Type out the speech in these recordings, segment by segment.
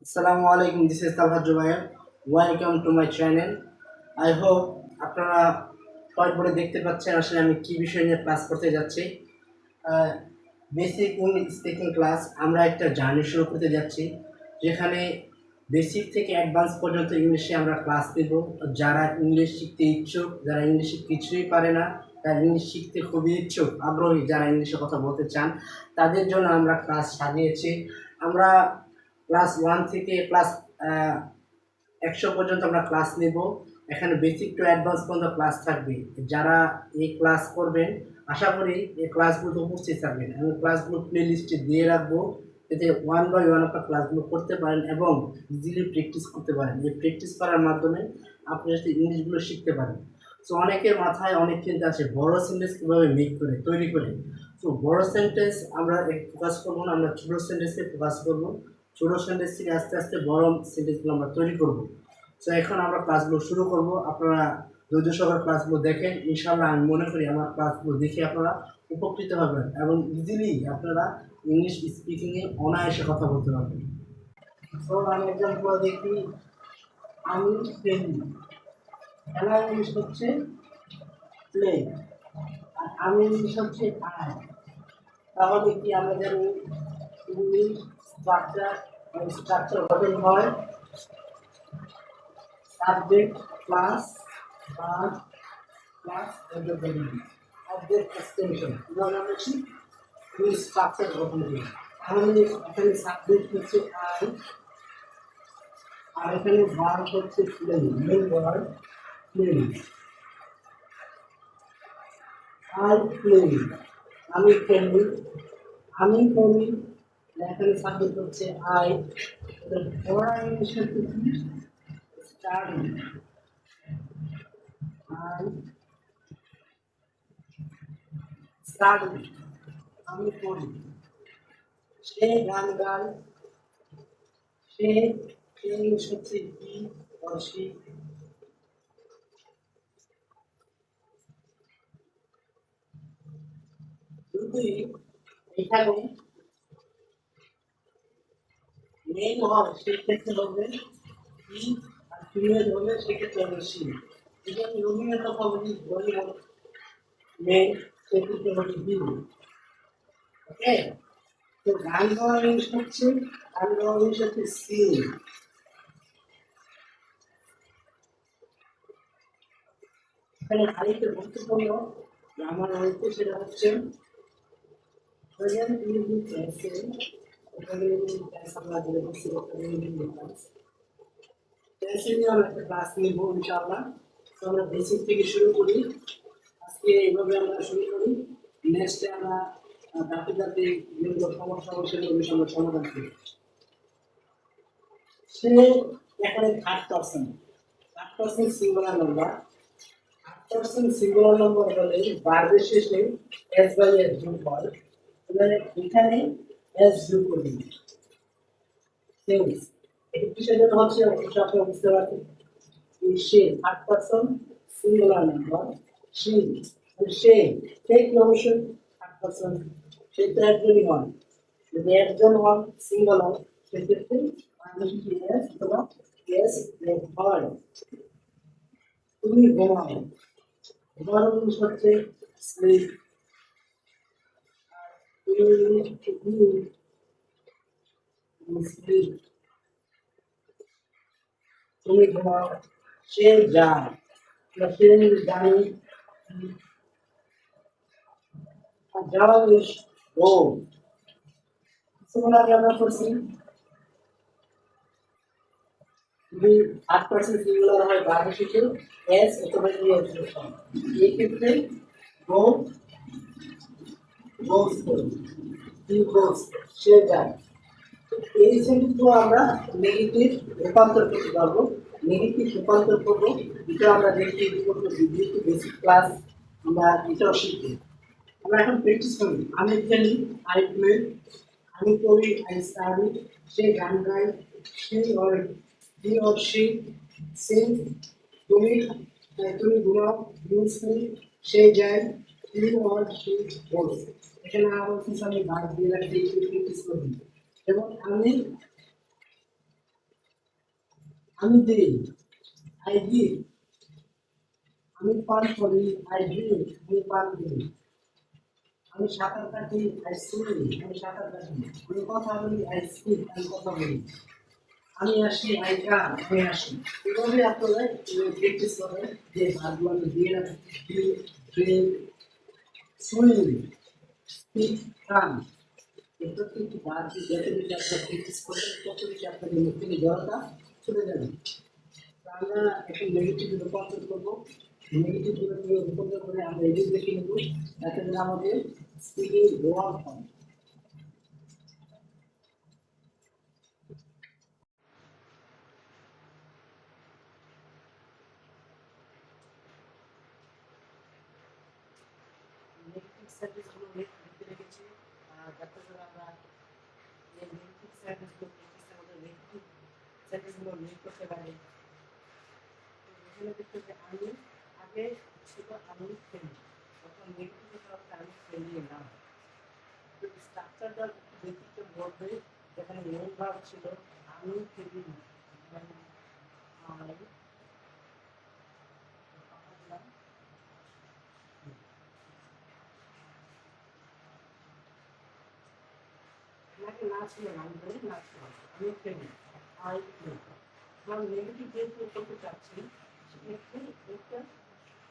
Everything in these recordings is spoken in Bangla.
Assalamu alaikum. This is Talhat Jubair. Welcome to my channel. I hope আপনারা হোয়াইট বোর্ডে দেখতে পাচ্ছেন আসলে আমি কি বিষয় নিয়ে ক্লাস করতে যাচ্ছি। বেসিক ইংলিশ স্পিকিং ক্লাস আমরা একটা জার্নি শুরু করতে যাচ্ছি, যেখানে বেসিক থেকে অ্যাডভান্স পর্যন্ত ইংলিশে আমরা ক্লাস দেব। যারা ইংলিশ শিখতে ইচ্ছুক, যারা ইংলিশে কিছুই পারে না, যারা ইংলিশ শিখতে খুবই ইচ্ছুক, আগ্রহী, যারা ইংলিশে কথা বলতে চান, তাদের জন্য আমরা ক্লাস সাজিয়েছি। আমরা ক্লাস 1 থেকে ক্লাস 100 পর্যন্ত আমরা ক্লাস নেব। এখানে বেসিক টু অ্যাডভান্স পর্যন্ত ক্লাস থাকবে। যারা এই ক্লাস করবেন আশা করি এই ক্লাসগুলো উপস্থিত থাকবেন। আমি ক্লাসগুলো প্লে লিস্টে দিয়ে রাখবো, যাতে 1 বাই 1 আপনার ক্লাসগুলো করতে পারেন এবং ইজিলি প্র্যাকটিস করতে পারেন। এই প্র্যাকটিস করার মাধ্যমে আপনি যাতে ইংলিশগুলো শিখতে পারেন। সো অনেকের মাথায় অনেক চিন্তা আছে বড় সেন্টেন্স কীভাবে মেক করে তৈরি করে। তো বড় সেন্টেন্স আমরা ফোকাস করবো না, আমরা ছোটো সেন্টেন্সে ফোকাস করবো। ছোটো সেন্টেন্স থেকে আস্তে আস্তে বড় সেন্টেন্সগুলো আমরা তৈরি করবো। সো এখন আমরা ক্লাসগুলো শুরু করব। আপনারা ধৈর্য সহকারে ক্লাসগুলো দেখেন। ইনশাআল্লাহ আমি মনে করি আমার ক্লাসগুলো দেখে আপনারা উপকৃত হবেন এবং ইজিলি আপনারা ইংলিশ স্পিকিংয়ে অনায়াসে কথা বলতে পারবেন। সো আমি এক্সাম্পল দেখি, আমি খেলি, খেলা ইংলিশ হচ্ছে প্লে, আর আমি ইংলিশ হচ্ছে আই। তাহলে কি আমরা জানি ইংলিশ স্ট্রাকচার গঠন হয় subject plus verb plus object object extension. আমরা বলছি এই স্ট্রাকচার গঠন করি। তাহলে এখানে সাবজেক্ট হচ্ছে আই, আর এখানে ভার্ব হচ্ছে play, main verb play. I play, আমি খেলি, আমি খেলি, এখানে সাবজেক্ট হচ্ছে আই। পড়া ইংলিশ হচ্ছে স্টাডি, আই স্টাডি, আমি পড়ি। সে গান গায়, সে ইংলিশ হচ্ছে হি অর শি। যদি এখানে মেল হয় সেক্ষেত্রে হবে হি, আর ফিমেল হলে সেক্ষেত্রে হবে শি। যদি আমি রোমিনের কথা বলি, রোমিও মেল, সেক্ষেত্রে হবে হি। ওকে, তো গান গাওয়ার ইংলিশ হচ্ছে সিং। এখানে আরেকটা গুরুত্বপূর্ণ আমার রয়েছে, সেটা হচ্ছে প্রেজেন্ট ইউনিট টেন্সে। এখানে টেন্স আমরা যেটা বলছি টেন্সে নিয়ে আমরা একটা ক্লাস নিব ইনশাআল্লাহ। তো আমরা বেসিক থেকে শুরু করি। আজকে এইভাবে আমরা শুরু করি, নেক্সটে আমরা ধাপে ধাপে যেগুলো সমস্যা হবে সেগুলো আমরা সমাধান করি। সে এখানে third person singular number. Third singular number হলে ভার্বের শেষে এস বাই এস যোগ হয়। এখানে এস যোগ করবেন। সেন্স এটা কিসের জন্য হচ্ছে অবশ্যই আপনি বুঝতে পারছেন। সে থার্ড পারসন সিঙ্গুলার নাম্বার, সে কি অবশ্যই থার্ড পারসন, সে তো একজনই হন। যদি একজন হন সিঙ্গল হন সেক্ষেত্রে এস অথবা এস হয়। তুমি ঘুমাও, ঘুমানো জিনিস হচ্ছে স্লিপ, তুমি ঘুমাও। সে যায়, সে জানি, যাওয়া জিনিস ও। সিঙ্গুলার আমরা করছি, যদি থার্ড পারসন সিঙ্গুলার হয় ভার্বের শেষে এস অথবা ইএস যোগ হয়। এই ক্ষেত্রে গো গোস করবে, হি গোস, সে যায়। এই সেন্টেন্সগুলো আমরা নেগেটিভ রূপান্তর করতে পারবো। নেগেটিভ রূপান্তর করবো, এটা আমরা দেখি যেহেতু বেসিক ক্লাস আমরা এটাও শিখবো। আমরা এখন প্র্যাকটিস করি। আমি খেলি, আই প্লে, আমি পড়ি, আই স্টাডি, সে গান গায়, হি অর শি সিং, তুমি ঘুমাও, ইউ স্লিপ, সে যায়, হি অর শি গোস। এখানে আমার কিছু আমি ভাগ দিয়ে রাখি, প্র্যাকটিস করি। এবং আমি আমি দিই, আই গিভ। আমি পান করি, আই ড্রিঙ্ক, আমি পান করি। আমি সাঁতার কাটি, আই সুইম, আমি সাঁতার কাটি। আমি কথা বলি, আই স্পিক, আমি কথা বলি। আমি আসি, আই কাম, আমি আসি। এভাবে আপনারা প্র্যাকটিস করবেন যে ভার্বগুলো আমি দিয়ে রাখছি, ড্রিঙ্ক, সুইম, স্পিক, কাম। এই প্রত্যেকটি ভার্ব যত বেশি আপনারা প্র্যাকটিস করবেন তত বেশি আপনাদের মুখ থেকে জড়তা চলে যাবে। আমরা এখন নেগেটিভ রূপান্তর করবো। নেগেটিভ রূপান্তর করে আমরা এদিক দেখে নেব, যাতে করে আমাদের স্পিডে গ্রোয়ার হয়। নেগেটিভ সার্ভিসগুলো লিখতে রেখেছি, যাতে করে আমরা এই নেগেটিভ সার্ভিসগুলো প্র্যাকটিস আমাদের নেগেটিভ সার্ভিসগুলো লিখ করতে পারি। এখানে দেখতে যে আমি আগে ছিল আমি ফেলি, তখন নেগেটিভ হচ্ছে আমি ফেলি না। স্ট্রাকচারটা দেখতে বলবে, যেখানে মেইন ভার্ব ছিল আমি ফেলি না, আই নাকি না ছিল না, আমি বলি না ছিল, আমি ফেলি, আই ফেলি। আমরা নেগেটিভ যেহেতু করতে চাচ্ছি, সেক্ষেত্রে একটা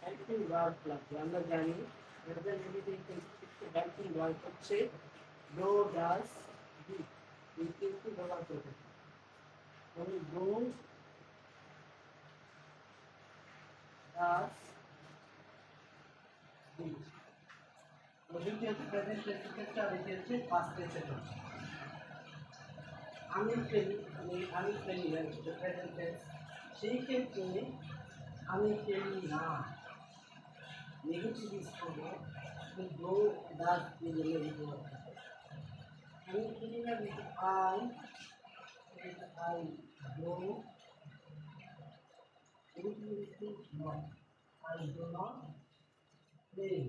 হেল্পিং ওয়ার্ড লাগবে। আমরা জানি নেগেটিভ হেল্পিং ওয়ার্ড হচ্ছে ডো, ডাস, ডু। এই তিনটি ব্যবহার করতে মানে ডো, ডাস, ডু। ওদিকে হচ্ছে প্রেজেন্ট টেন্সের ক্ষেত্রে আর এটি হচ্ছে পাস্ট টেন্সের ক্ষেত্রে। আমি ফেলি না, প্রেজেন্ট টেন্স। সেই ক্ষেত্রে আমি ফেলি না, নেগেটিভ ইউজ করবো, ডো, ডাস দিয়ে নেগেটিভ। আমি ফেলি না কিন্তু I do, not, I do not play.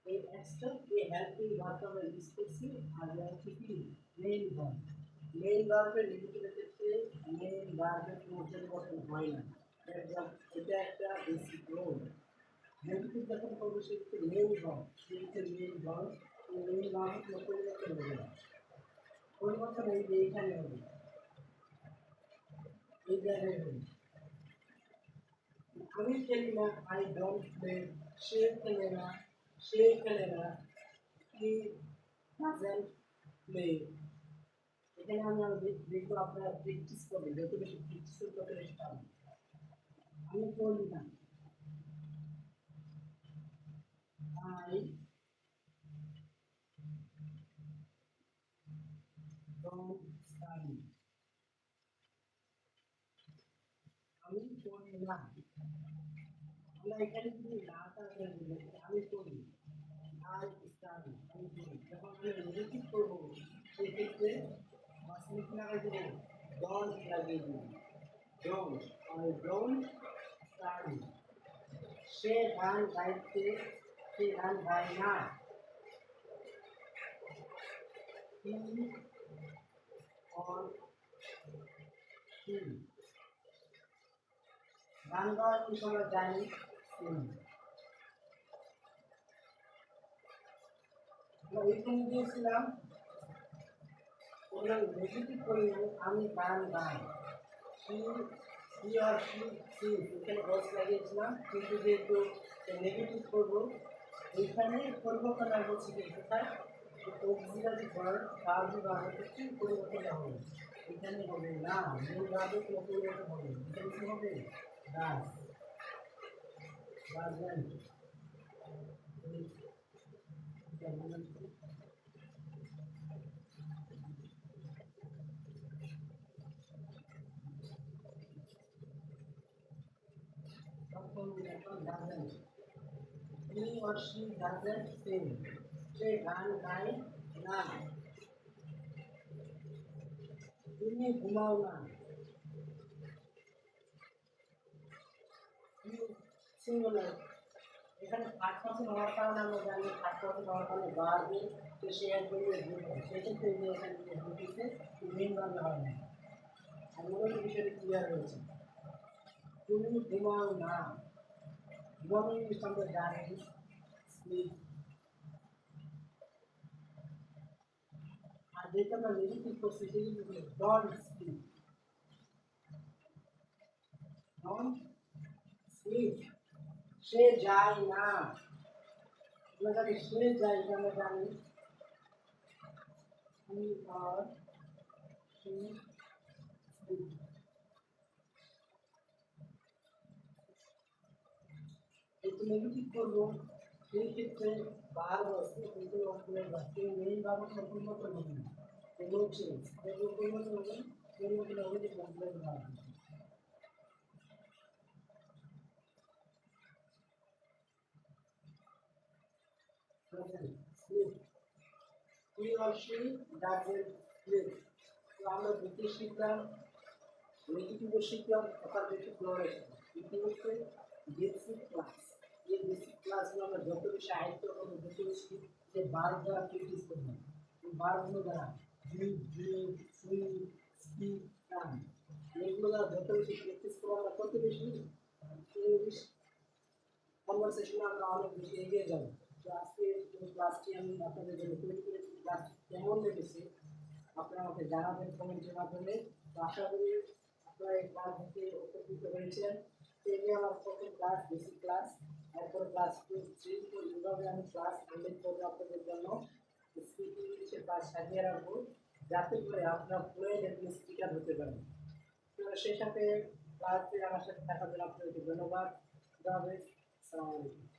এই এক্সট্রা এই হেল্পিং ভার্ব আমরা ইউজ করছি আর হচ্ছে কি মেইন ভার্ব। মেইন ভার্বের নেগেটিভের ক্ষেত্রে মেইন ভার্বের কোনো পরিবর্তন হয় না। এটা একটা বেসিক রুল। নেগেটিভ যখন করবো সেক্ষেত্রে মেইন ভার্ব, সেক্ষেত্রে মেইন ভার্ব, মেইন ভার্বের কোনো পরিবর্তন হবে না। পরিবর্তন এই যে এইখানে হবে, এই জায়গায় হবে। আমি খেলি না, আই ডোন্ট প্লে। সে খেলে না, সে খেলে না, হি ডাজন্ট প্লে। এখানে আমরা দেখবো আপনারা প্র্যাকটিস করবেন, যত বেশি প্র্যাকটিস করবেন তত বেশি পারবেন। আমি পড়ি না, আই ডোন্ট স্টাডি। আমি পড়ি না, আমরা এখানে যদি নাটা আমি পড়ি, আই স্টাডি, আমি পড়ি। যখন আমি নেগেটিভ করবো সেক্ষেত্রে মাঝখানে কি লাগাই দেবো, ডোন্ট লাগিয়ে দেবো। Don't, I don't study. সে গান গাইতে, সে গান গায় না। He or she. গান গাওয়ার কি আমরা জানি, আমরা এইখানে দিয়েছিলাম, ওরা নেগেটিভ করে আমি গান গাই। She, he or she sings, এখানে বস লাগিয়েছিলাম, কিন্তু যেহেতু নেগেটিভ করবো এইখানে পরিবর্তন আর হচ্ছে কি কোথায়, অক্সিলারি ভার্ব কাজী ভার্বের ক্ষেত্রে পরিবর্তন হবে, এখানে হবে না। মূল ভার্বে কোনো পরিবর্তন হবে না, এখানে কি হবে, ডাজ, ডাজন্ট। এখন doesn't, he or she doesn't sing, সে গান গায় না। তুমি ঘুমাও না, সিঙ্গুলার। এখানে থার্ড পারসন হওয়ার কারণে আমরা জানি থার্ড পারসন হওয়ার কারণে ভার্বে তো শেয়ার করে সেক্ষেত্রে যে এখানে ঘটেছে মেইন ভার্বে হয় না। আর মনে হয় বিষয়টি ক্লিয়ার হয়েছে। তুমি ঘুমাও না, ঘুমানো ইংলিশ আমরা জানি স্লিপ। আর যেটা আমরা নেগেটিভ করছি সেটা কিন্তু ডন্ট স্লিপ, ডন্ট স্লিপ। সে যায় না, আমরা জানি সে যায়, এটা আমরা জানি হি আর সি স্লিপ। একটু নেগেটিভ করবো, সেই ক্ষেত্রে বার আছে কিন্তু অঙ্কুলের বার সেই মেইন বার সম্পূর্ণ করবো না, এগুলো চেঞ্জ এগুলো পরিবর্তন হবে, পরিবর্তন হবে যে অঙ্কুলের বার। Sleep, he or she doesn't sleep. তো আমরা দ্বিতীয় শিখলাম, নেগেটিভও শিখলাম, অর্থাৎ বেশি ফ্লোরেশন। দ্বিতীয় হচ্ছে বেসিক ক্লাস। এই বেসিক ক্লাসগুলো আমরা যত বেশি আয়ত্ত করবো, যত বেশি যে বার দ্বারা প্র্যাকটিস করবো, এই বারগুলো দ্বারা drip drip swim speed run, এগুলো দ্বারা যত বেশি প্র্যাকটিস করবো আমরা তত বেশি ইংলিশ কনভারসেশনে আমরা অনেক বেশি এগিয়ে যাবো। তো আজকে এই ক্লাসটি আমি আপনাদের জন্য তৈরি করেছি, ক্লাস কেমন লেগেছে আপনারা আমাকে জানাবেন কমেন্টের মাধ্যমে। তো আশা করি আপনারা এই ক্লাস থেকে উপকৃত হয়েছেন। এই আমার প্রথম ক্লাস, বেসিক ক্লাস, এরপরে ক্লাস 2, 3। তো এইভাবে আমি ক্লাস আপডেট করবো আপনাদের জন্য, স্পিকিং ইংলিশের ক্লাস সাজিয়ে রাখবো, যাতে করে আপনারা ফ্লুয়েন্ট স্পিকার হতে পারেন। তো সেই সাথে ক্লাসে আমার সাথে থাকার জন্য আপনাদেরকে ধন্যবাদ। আসসালামু আলাইকুম।